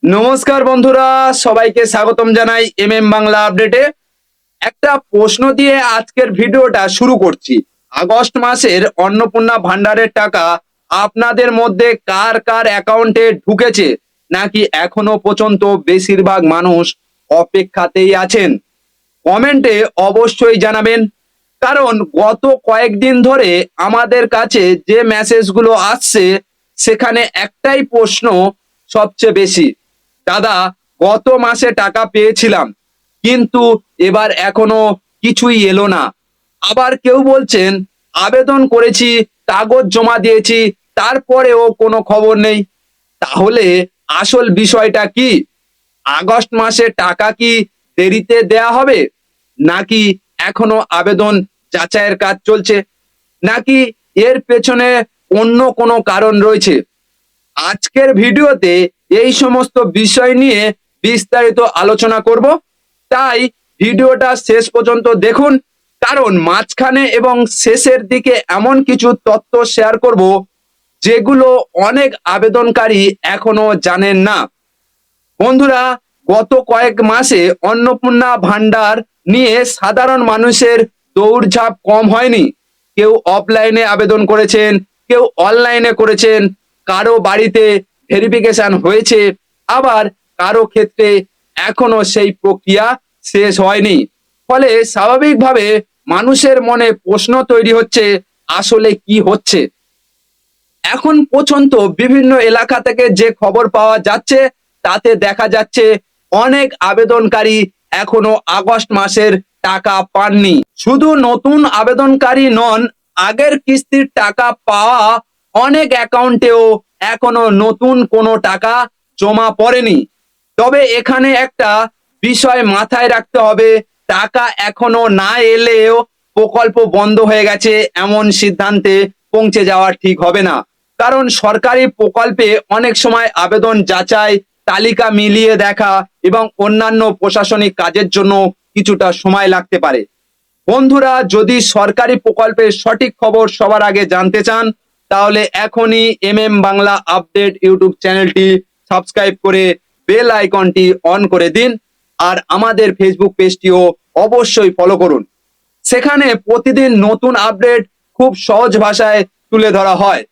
নমস্কার বন্ধুরা, সবাইকে স্বাগতম জানাই বাংলা আপডেটে। একটা প্রশ্ন দিয়ে আজকের ভিডিওটা শুরু করছি। আগস্ট মাসের অন্নপূর্ণা ভান্ডারের টাকা আপনাদের মধ্যে কার কার অ্যাকাউন্টে ঢুকেছে, নাকি এখনো পর্যন্ত বেশিরভাগ মানুষ অপেক্ষাতেই আছেন? কমেন্টে অবশ্যই জানাবেন, কারণ গত কয়েকদিন ধরে আমাদের কাছে যে মেসেজগুলো আসছে সেখানে একটাই প্রশ্ন সবচেয়ে বেশি। দাদা, গত মাসে টাকা পেয়েছিলাম, কিন্তু এবার এখনো কিছুই এলো না। আবার কেউ বলছেন আবেদন করেছি, কাগজ জমা দিয়েছি, তারপরেও কোনো খবর নেই। তাহলে আসল বিষয়টা কি? আগস্ট মাসে টাকা কি দেরিতে দেয়া হবে, নাকি এখনো আবেদন যাচাইয়ের কাজ চলছে, নাকি এর পেছনে অন্য কোনো কারণ রয়েছে? আজকের ভিডিওতে এই সমস্ত বিষয় নিয়ে বিস্তারিত আলোচনা করব, তাই ভিডিওটা শেষ পর্যন্ত দেখুন। কারণ মাঝখানে এবং শেষের দিকে এমন কিছু তথ্য শেয়ার করব যেগুলো অনেক আবেদনকারী এখনো জানেন না। বন্ধুরা, গত কয়েক মাসে অন্নপূর্ণা ভান্ডার নিয়ে সাধারণ মানুষের দৌড়ঝাঁপ কম হয়নি। কেউ অফলাইনে আবেদন করেছেন, কেউ অনলাইনে করেছেন, কারো বাড়িতে ভেরিফিকেশন হয়েছে, আবার কারো ক্ষেত্রে এখনো সেই প্রক্রিয়া শেষ হয়নি। ফলে স্বাভাবিকভাবে মানুষের মনে প্রশ্ন তৈরি হচ্ছে, আসলে কি হচ্ছে। এখন পর্যন্ত বিভিন্ন এলাকা থেকে যে খবর পাওয়া যাচ্ছে তাতে দেখা যাচ্ছে অনেক আবেদনকারী এখনো আগস্ট মাসের টাকা পাননি। শুধু নতুন আবেদনকারী নন, আগের কিস্তির টাকা পাওয়া অনেক অ্যাকাউন্টেও এখনো নতুন কোনো টাকা জমা পড়েনি। তবে এখানে একটা বিষয় মাথায় রাখতে হবে, টাকা এখনো না এলেও প্রকল্প বন্ধ হয়ে গেছে এমন সিদ্ধান্তে পৌঁছে যাওয়া ঠিক হবে না। কারণ সরকারি প্রকল্পে অনেক সময় আবেদন যাচাই, তালিকা মিলিয়ে দেখা এবং অন্যান্য প্রশাসনিক কাজের জন্য কিছুটা সময় লাগতে পারে। বন্ধুরা, যদি সরকারি প্রকল্পের সঠিক খবর সবার আগে জানতে চান, তাহলে এখনই বাংলা আপডেট ইউটিউব চ্যানেলটি সাবস্ক্রাইব করে বেল আইকনটি অন করে দিন। আর আমাদের ফেসবুক পেজটিও অবশ্যই ফলো করুন। সেখানে প্রতিদিন নতুন আপডেট খুব সহজ ভাষায় তুলে ধরা হয়।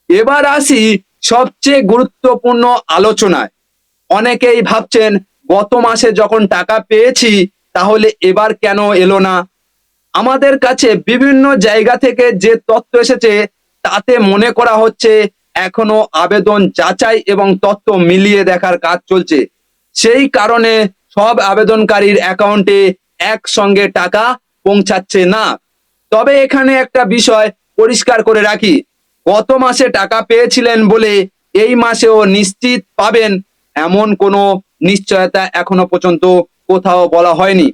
এবার আসি সবচেয়ে গুরুত্বপূর্ণ আলোচনায়। অনেকেই ভাবছেন গত মাসে যখন টাকা পেয়েছি তাহলে এবার কেন এলো না। আমাদের কাছে বিভিন্ন জায়গা থেকে যে তথ্য এসেছে তাতে মনে করা হচ্ছে এখনো আবেদন যাচাই এবং তথ্য মিলিয়ে দেখার কাজ চলছে। সেই কারণে সব আবেদনকারীর অ্যাকাউন্টে একসঙ্গে টাকা পৌঁছাচ্ছে না। তবে এখানে একটা বিষয় পরিষ্কার করে রাখি, গত মাসে টাকা পেয়েছিলেন বলে এই মাসেও নিশ্চিত পাবেন এমন কোনো নিশ্চয়তা এখনো পর্যন্ত কোথাও বলা হয়নি।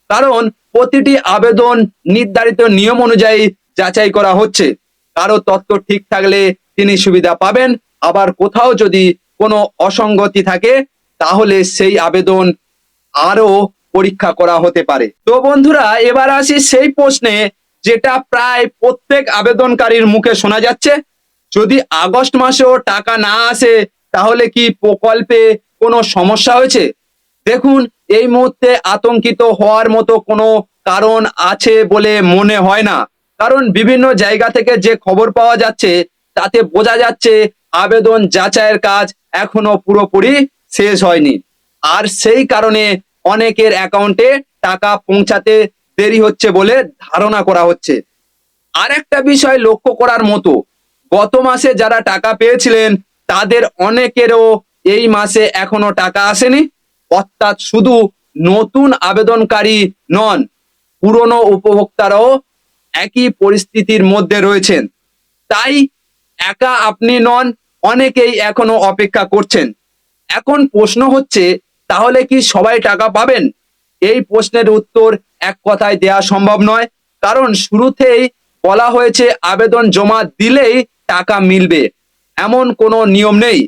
কারণ প্রতিটি আবেদন নির্ধারিত নিয়ম অনুযায়ী যাচাই করা হচ্ছে। কারো তথ্য ঠিক থাকলে তিনি সুবিধা পাবেন, আবার কোথাও যদি কোনো অসঙ্গতি থাকে তাহলে সেই আবেদন আরো পরীক্ষা করা হতে পারে। তো বন্ধুরা, এবার আসি সেই প্রশ্নে যেটা প্রায় প্রত্যেক আবেদনকারীর মুখে শোনা যাচ্ছে, যদি আগস্ট মাসেও টাকা না আসে তাহলে কি প্রকল্পে কোনো সমস্যা হয়েছে? দেখুন, এই মুহূর্তে আতঙ্কিত হওয়ার মতো কোনো কারণ আছে বলে মনে হয় না। কারণ বিভিন্ন জায়গা থেকে যে খবর পাওয়া যাচ্ছে তাতে বোঝা যাচ্ছে আবেদন যাচাইয়ের কাজ এখনো পুরোপুরি শেষ হয়নি। আর সেই কারণে অনেকের অ্যাকাউন্টে টাকা পৌঁছাতে দেরি হচ্ছে বলে ধারণা করা হচ্ছে। আর একটা বিষয় লক্ষ্য করার মতো, গত মাসে যারা টাকা পেয়েছিলেন তাদের অনেকেরও এই মাসে এখনো টাকা আসেনি। অর্থাৎ শুধু নতুন আবেদনকারী নন, পুরনো উপভোক্তারাও একই পরিস্থিতির মধ্যে রয়েছেন। তাই একা আপনি নন, অনেকেই এখনো অপেক্ষা করছেন। এখন প্রশ্ন হচ্ছে, তাহলে কি সবাই টাকা পাবেন? এই প্রশ্নের উত্তর এক কথায় দেওয়া সম্ভব নয়। কারণ শুরুতেই বলা হয়েছে আবেদন জমা দিলেই টাকা মিলবে, এমন কোনো নিয়ম নেই।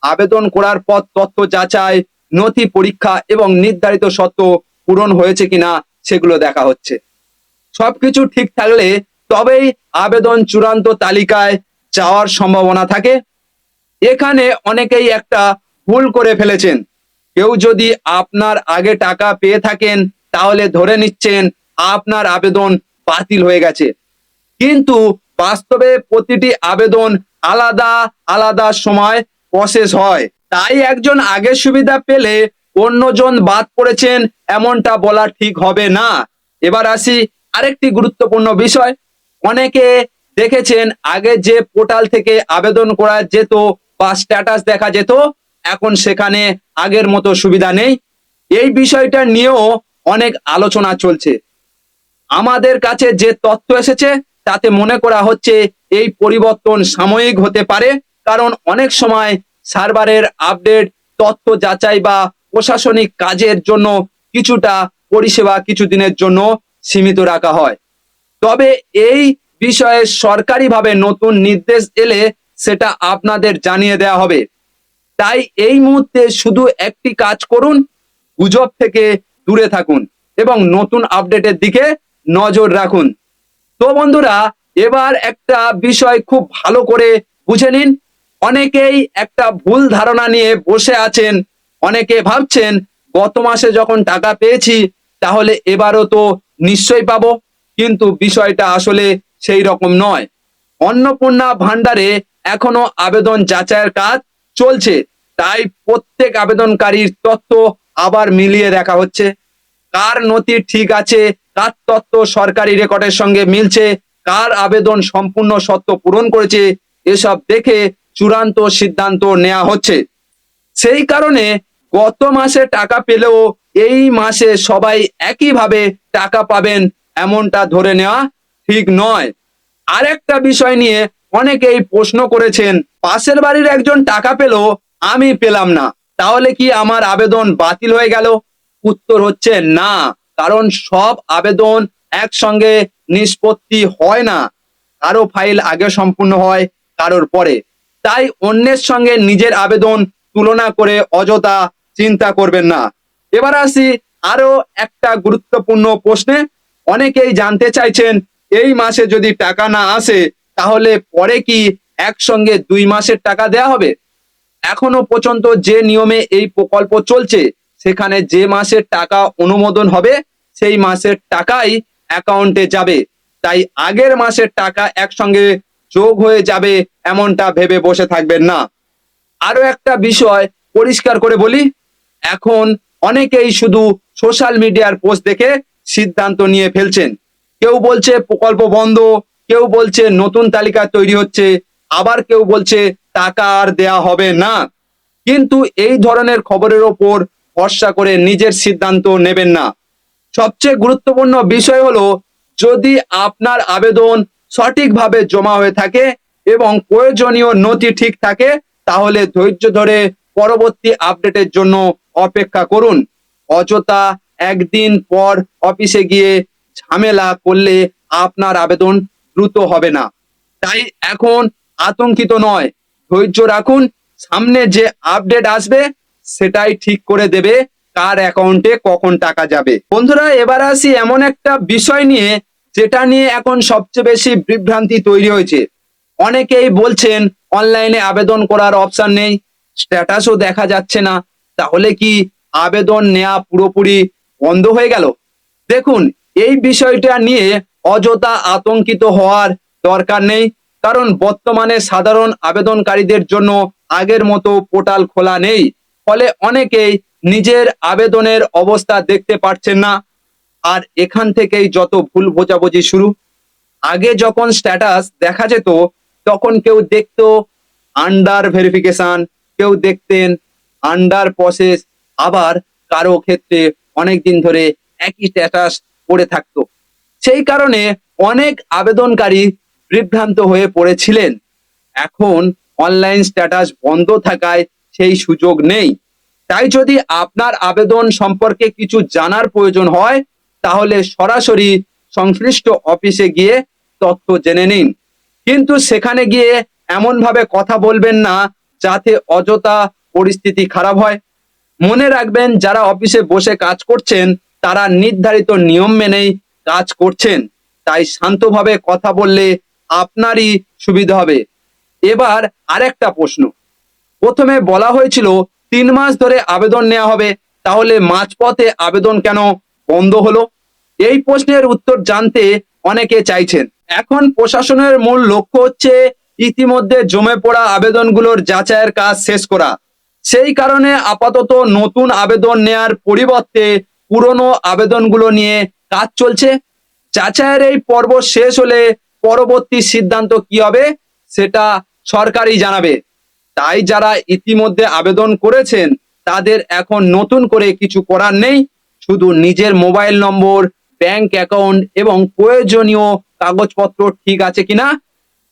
আবেদন করার পর তথ্য যাচাই, নথি পরীক্ষা এবং নির্ধারিত শর্ত পূরণ হয়েছে কিনা সেগুলো দেখা হচ্ছে। সবকিছু ঠিক থাকলে তবেই আবেদন চূড়ান্ত তালিকায় যাওয়ার সম্ভাবনা থাকে। এখানে অনেকেই একটা ভুল করে ফেলেছেন, কেউ যদি আপনার আগে টাকা পেয়ে থাকেন তাহলে ধরে নিচ্ছেন আপনার আবেদন বাতিল হয়ে গেছে, কিন্তু বাস্তবে প্রতিটি আবেদন আলাদা আলাদা সময় প্রসেস হয়। তাই একজন আগে সুবিধা পেলে অন্যজন বাদ পড়েছেন এমনটা বলা ঠিক হবে না। এবার আসি আরেকটি গুরুত্বপূর্ণ বিষয়। অনেকে দেখেছেন আগে যে পোর্টাল থেকে আবেদন করা যেত বা স্ট্যাটাস দেখা যেত, এখন সেখানে আগের মতো সুবিধা নেই। এই বিষয়টা নিয়েও অনেক আলোচনা চলছে। আমাদের কাছে যে তথ্য এসেছে তাতে মনে করা হচ্ছে এই পরিবর্তন সাময়িক হতে পারে, কারণ অনেক সময় সার্ভারের আপডেট, তথ্য যাচাই বা প্রশাসনিক কাজের জন্য কিছুটা পরিষেবা কিছুদিনের জন্য সীমিত রাখা হয়। তবে এই বিষয়ে সরকারিভাবে নতুন নির্দেশ এলে সেটা আপনাদের জানিয়ে দেওয়া হবে। তাই এই মুহূর্তে শুধু একটি কাজ করুন, গুজব থেকে দূরে থাকুন এবং নতুন আপডেটের দিকে নজর রাখুন। তো বন্ধুরা, এবার একটা বিষয় খুব ভালো করে বুঝে নিন। অনেকেই একটা ভুল ধারণা নিয়ে বসে আছেন। অনেকে ভাবছেন গত মাসে যখন টাকা পেয়েছি তাহলে এবারও তো নিশ্চয়ই পাবো, কিন্তু বিষয়টা আসলে সেই রকম নয়। অন্নপূর্ণা ভান্ডারে এখনো আবেদন যাচাইয়ের কাজ চলছে, তাই প্রত্যেক আবেদনকারীর তথ্য আবার মিলিয়ে দেখা হচ্ছে। কার নথি ঠিক আছে, কার তথ্য সরকারি রেকর্ডের সঙ্গে মিলছে, কার আবেদন সম্পূর্ণ শর্ত পূরণ করেছে, এসব দেখে চূড়ান্ত সিদ্ধান্ত নেওয়া হচ্ছে। সেই কারণে গত মাসে টাকা পেলেও এই মাসে সবাই একইভাবে টাকা পাবেন এমনটা ধরে নেওয়া ঠিক নয়। আরেকটা বিষয় নিয়ে অনেকেই প্রশ্ন করেছেন, পাশের বাড়ির একজন টাকা পেল, আমি পেলাম না, তাহলে কি আমার আবেদন বাতিল হয়ে গেল? উত্তর হচ্ছে না, কারণ সব আবেদন একসঙ্গে নিষ্পত্তি হয় না। কারো ফাইল আগে সম্পূর্ণ হয়, কারোর পরে। তাই অন্যের সঙ্গে নিজের আবেদন তুলনা করে অযথা চিন্তা করবেন না। এবার আসি আরো একটা গুরুত্বপূর্ণ প্রশ্নে। অনেকেই জানতে চাইছেন এই মাসে যদি টাকা না আসে তাহলে পরে কি একসঙ্গে 2 মাসের টাকা দেয়া হবে? এখনো পর্যন্ত যে নিয়মে এই প্রকল্প চলছে সেখানে যে মাসের টাকা অনুমোদন হবে সেই মাসের টাকাই অ্যাকাউন্টে যাবে। তাই আগের মাসের টাকা একসঙ্গে যোগ হয়ে যাবে এমনটা ভেবে বসে থাকবেন না। আরো একটা বিষয় পরিষ্কার করে বলি, এখন অনেকেই শুধু সোশ্যাল মিডিয়ার পোস্ট দেখে সিদ্ধান্ত নিয়ে ফেলছেন। কেউ বলছে প্রকল্প বন্ধ, কেউ বলছে নতুন তালিকা তৈরি হচ্ছে, আবার কেউ বলছে টাকা আর দেয়া হবে না। কিন্তু এই ধরনের খবরের ওপর ভরসা করে নিজের সিদ্ধান্ত নেবেন না। সবচেয়ে গুরুত্বপূর্ণ বিষয় হলো, যদি আপনার আবেদন সঠিকভাবে জমা হয়ে থাকে এবং প্রয়োজনীয় নথি ঠিক থাকে তাহলে ধৈর্য ধরে পরবর্তী আপডেটের জন্য অপেক্ষা করুন। অযথা একদিন পর অফিসে গিয়ে ঝামেলা করলে আপনার আবেদন দ্রুত হবে না। তাই এখন আতঙ্কিত নয়, ধৈর্য রাখুন। সামনে যে আপডেট আসবে সেটাই ঠিক করে দেবে কার অ্যাকাউন্টে কখন টাকা যাবে। বন্ধুরা, এবার আসি এমন একটা বিষয় নিয়ে যেটা নিয়ে এখন সবচেয়ে বেশি বিভ্রান্তি তৈরি হয়েছে। অনেকেই বলছেন অনলাইনে আবেদন করার অপশন নেই, স্ট্যাটাসও দেখা যাচ্ছে না, তাহলে কি আবেদন নেওয়া পুরোপুরি বন্ধ হয়ে গেল? দেখুন, এই বিষয়টা নিয়ে অযথা আতঙ্কিত হওয়ার দরকার নেই, কারণ বর্তমানে সাধারণ আবেদনকারীদের জন্য আগের মতো পোর্টাল খোলা নেই। ফলে অনেকেই নিজের আবেদনের অবস্থা দেখতে পারছেন না, আর এখান থেকেই যত ভুল বোঝাবুঝি শুরু। আগে যখন স্ট্যাটাস দেখা যেত তখন কেউ দেখতো আন্ডার ভেরিফিকেশন, কেউ দেখতেন আন্ডার প্রসেস, আবার কারো ক্ষেত্রে অনেকদিন ধরে একই স্ট্যাটাস পড়ে থাকতো। সেই কারণে অনেক আবেদনকারী বিভ্রান্ত হয়ে পড়েছিলেন। এখন অনলাইন স্ট্যাটাস বন্ধ থাকায় সেই সুযোগ নেই। তাই যদি আপনার আবেদন সম্পর্কে কিছু জানার প্রয়োজন হয় তাহলে সরাসরি সংশ্লিষ্ট অফিসে গিয়ে তথ্য জেনে নিন, কিন্তু সেখানে গিয়ে এমন ভাবে কথা বলবেন না যাতে অযথা পরিস্থিতি খারাপ হয়। মনে রাখবেন, যারা অফিসে বসে কাজ করছেন তারা নির্ধারিত নিয়ম মেনেই কাজ করছেন, তাই শান্তভাবে কথা বললে আপনারই সুবিধা হবে। এবার আরেকটা প্রশ্ন, প্রথমে বলা হয়েছিল 3 মাস ধরে আবেদন নেওয়া হবে, তাহলে মাঝপথে আবেদন কেন বন্ধ হলো? এই প্রশ্নের উত্তর জানতে অনেকে চাইছেন। এখন প্রশাসনের মূল লক্ষ্য হচ্ছে ইতিমধ্যে জমে পড়া আবেদনগুলোর যাচাইয়ের কাজ শেষ করা। সেই কারণে আপাতত নতুন আবেদন নেয়ার পরিবর্তে পুরনো আবেদনগুলো নিয়ে কাজ চলছে। যাচাইয়ের এই পর্ব শেষ হলে পরবর্তী সিদ্ধান্ত কি হবে সেটা সরকারই জানাবে। তাই যারা ইতিমধ্যে আবেদন করেছেন তাদের এখন নতুন করে কিছু করার নেই, শুধু নিজের মোবাইল নম্বর, ব্যাংক অ্যাকাউন্ট এবং প্রয়োজনীয় কাগজপত্র ঠিক আছে কিনা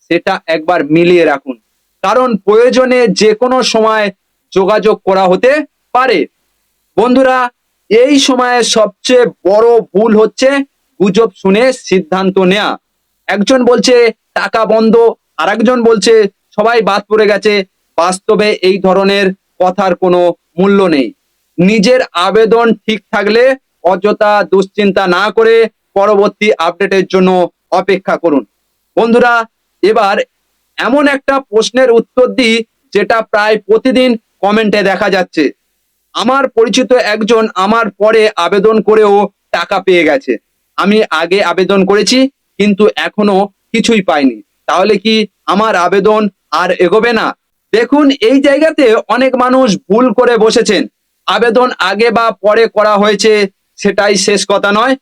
সেটা একবার মিলিয়ে রাখুন, কারণ প্রয়োজনে যে কোনো সময় যোগাযোগ করা হতে পারে। বন্ধুরা, এই সময়ে সবচেয়ে বড় ভুল হচ্ছে গুজব শুনে সিদ্ধান্ত নেওয়া। একজন বলছে টাকা বন্ধ, আর একজন বলছে সবাই বাদ পড়ে গেছে। বাস্তবে এই ধরনের কথার কোনো মূল্য নেই। নিজের আবেদন ঠিক থাকলে অযথা দুশ্চিন্তা না করে পরবর্তী আপডেটের জন্য অপেক্ষা করুন। বন্ধুরা, এবার এমন একটা প্রশ্নের উত্তর দিই যেটা প্রায় প্রতিদিন কমেন্টে দেখা যাচ্ছে। আমার পরিচিত একজন আমার পরে আবেদন করেও টাকা পেয়ে গেছে। আমি আগে আবেদন করেছি কিন্তু এখনো কিছুই পাইনি, তাহলে কি আমার আবেদন আর এগোবে না? দেখুন, এই জায়গাতে অনেক মানুষ ভুল করে বসেছেন। আবেদন আগে বা পরে করা হয়েছে সেটাই শেষ কথা নয়,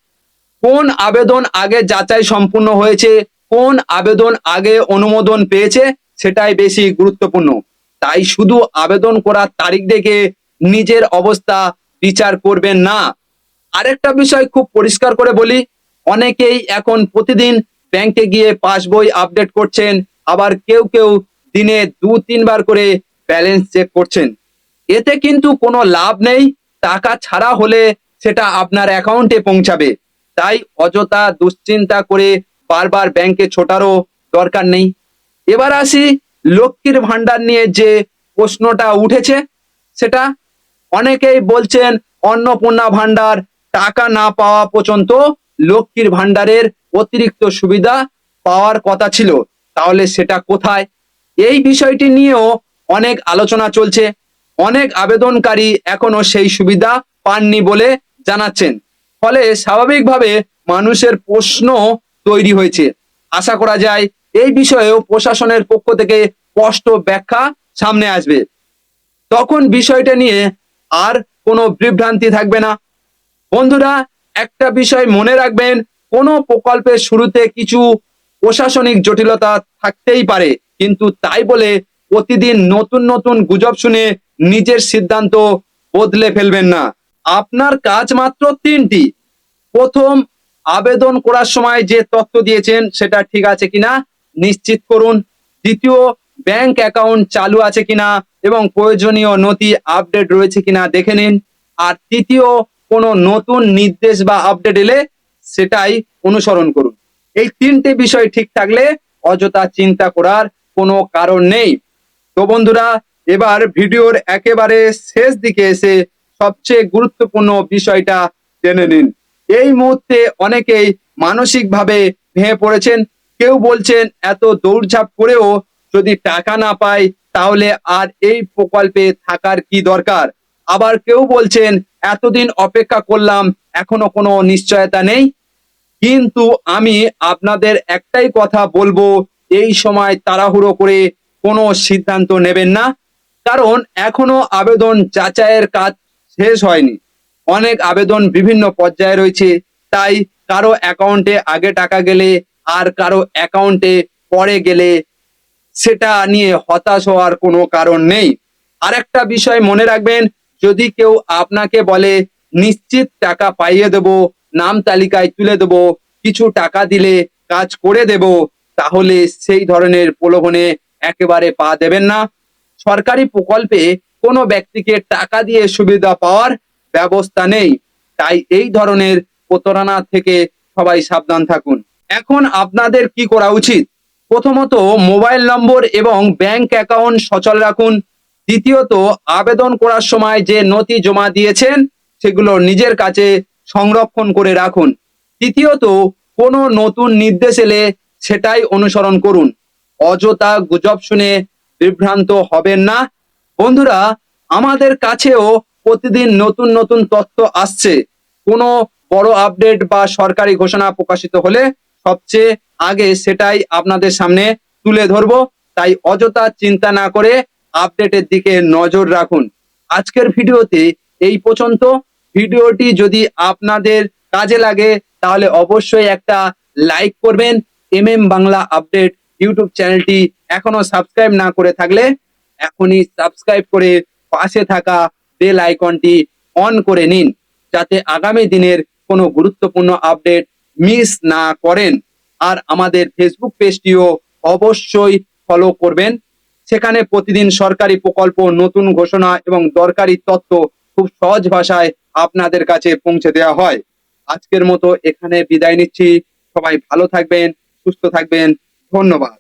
কোন আবেদন আগে যাচাই সম্পূর্ণ হয়েছে, কোন আবেদন আগে অনুমোদন পেয়েছে সেটাই বেশি গুরুত্বপূর্ণ। তাই শুধু আবেদন করার তারিখ দেখে নিজের অবস্থা বিচার করবেন না। আরেকটা বিষয় খুব পরিষ্কার করে বলি, অনেকেই এখন প্রতিদিন ব্যাংকে গিয়ে পাসবই আপডেট করছেন, আবার কেউ কেউ দিনে 2-3 বার করে ব্যালেন্স চেক করছেন। এতে কিন্তু কোনো লাভ নেই। টাকা ছাড়া হলে সেটা আপনার অ্যাকাউন্টে পৌঁছাবে। তাই অযথা দুশ্চিন্তা করে বারবার ব্যাংকে ছোটারও দরকার নেই। এবার আসি লক্ষ্মীর ভান্ডার নিয়ে যে প্রশ্নটা উঠেছে সেটা। অনেকেই বলছেন অন্নপূর্ণা ভান্ডার টাকা না পাওয়া পর্যন্ত লক্ষ্মীর ভান্ডারের অতিরিক্ত সুবিধা পাওয়ার কথা ছিল, তাহলে সেটা কোথায়? এই বিষয়টি নিয়েও অনেক আলোচনা চলছে। অনেক আবেদনকারী এখনো সেই সুবিধা পাননি বলে জানাচ্ছেন। ফলে স্বাভাবিকভাবে মানুষের প্রশ্ন তৈরি হয়েছে। আশা করা যায় এই বিষয়েও প্রশাসনের পক্ষ থেকে স্পষ্ট ব্যাখ্যা সামনে আসবে। তখন বিষয়টা নিয়ে আর কোনো বিভ্রান্তি থাকবে না। বন্ধুরা, একটা বিষয় মনে রাখবেন, কোনো প্রকল্পের শুরুতে কিছু প্রশাসনিক জটিলতা থাকতেই পারে, কিন্তু তাই বলে প্রতিদিন নতুন নতুন গুজব শুনে নিজের সিদ্ধান্ত বদলে ফেলবেন না। আপনার কাজ মাত্র 3টি। প্রথম, আবেদন করার সময় যে তথ্য দিয়েছেন সেটা ঠিক আছে কিনা নিশ্চিত করুন। দ্বিতীয়, ব্যাংক অ্যাকাউন্ট চালু আছে কিনা এবং প্রয়োজনীয় নথি আপডেট রয়েছে কিনা দেখে নিন। আর তৃতীয়, কোনো নতুন নির্দেশ বা আপডেট এলে সেটাই অনুসরণ করুন। এই 3টে বিষয় ঠিক থাকলে অযথা চিন্তা করার কোনো কারণ নেই। তো বন্ধুরা, এবার ভিডিওর একেবারে শেষ দিকে এসে সবচেয়ে গুরুত্বপূর্ণ বিষয়টা জেনে নিন। এই মুহূর্তে অনেকেই মানসিকভাবে ভেঙে পড়েছেন। কেউ বলছেন এত দৌড়ঝাঁপ করেও যদি টাকা না পাই তাহলে আর এই প্রকল্পে থাকার কি দরকার। আবার কেউ বলছেন এতদিন অপেক্ষা করলাম, এখনো কোনো নিশ্চয়তা নেই। কিন্তু আমি আপনাদের একটাই কথা বলবো, এই সময় তাড়াহুড়ো করে কোনো সিদ্ধান্ত নেবেন না, কারণ এখনো আবেদন যাচাইয়ের কাজ শেষ হয়নি। অনেক আবেদন বিভিন্ন পর্যায়ে রয়েছে, তাই কারো অ্যাকাউন্টে আগে টাকা গেলে আর কারো অ্যাকাউন্টে পরে গেলে সেটা নিয়ে হতাশ হওয়ার কোনো কারণ নেই। আরেকটা বিষয় মনে রাখবেন, যদি কেউ আপনাকে বলে নিশ্চিত টাকা পাইয়ে দেব, নাম তালিকায় তুলে দেব, কিছু টাকা দিলে কাজ করে দেব, তাহলে সেই ধরনের প্রলোভনে একেবারে পা দেবেন না। সরকারি প্রকল্পে কোনো ব্যক্তিকে টাকা দিয়ে সুবিধা পাওয়ার ব্যবস্থা নেই, তাই এই ধরনের প্রতারণা থেকে সবাই সাবধান থাকুন। এখন আপনাদের কি করা উচিত? প্রথমত, মোবাইল নম্বর এবং ব্যাংক অ্যাকাউন্ট সচল রাখুন। দ্বিতীয়ত, আবেদন করার সময় যে নথি জমা দিয়েছেন সেগুলো নিজের কাছে সংরক্ষণ করে রাখুন। তৃতীয়ত, কোনো নতুন নির্দেশ এলে সেটাই অনুসরণ করুন। অযথা গুজব শুনে বিভ্রান্ত হবেন না। বন্ধুরা, আমাদের কাছেও প্রতিদিন নতুন নতুন তথ্য আসছে। কোনো বড় আপডেট বা সরকারি ঘোষণা প্রকাশিত হলে সবচেয়ে আগে সেটাই আপনাদের সামনে তুলে ধরবো। তাই অযথা চিন্তা না করে আপডেটের দিকে নজর রাখুন। আজকের ভিডিওতে এই পর্যন্ত। ভিডিওটি যদি আপনাদের কাজে লাগে তাহলে অবশ্যই একটা লাইক করবেন। বাংলা আপডেট ইউটিউব চ্যানেলটি এখনো সাবস্ক্রাইব না করে থাকলে এখনই সাবস্ক্রাইব করে পাশে থাকা বেল আইকনটি অন করে নিন, যাতে আগামী দিনের কোনো গুরুত্বপূর্ণ আপডেট মিস না করেন। আর আমাদের ফেসবুক পেজটিও অবশ্যই ফলো করবেন। সেখানে প্রতিদিন সরকারি প্রকল্প, নতুন ঘোষণা এবং দরকারি তথ্য খুব সহজ ভাষায় আপনাদের কাছে পৌঁছে দেওয়া হয়। আজকের মতো এখানে বিদায় নিচ্ছি। সবাই ভালো থাকবেন, সুস্থ থাকবেন। ধন্যবাদ।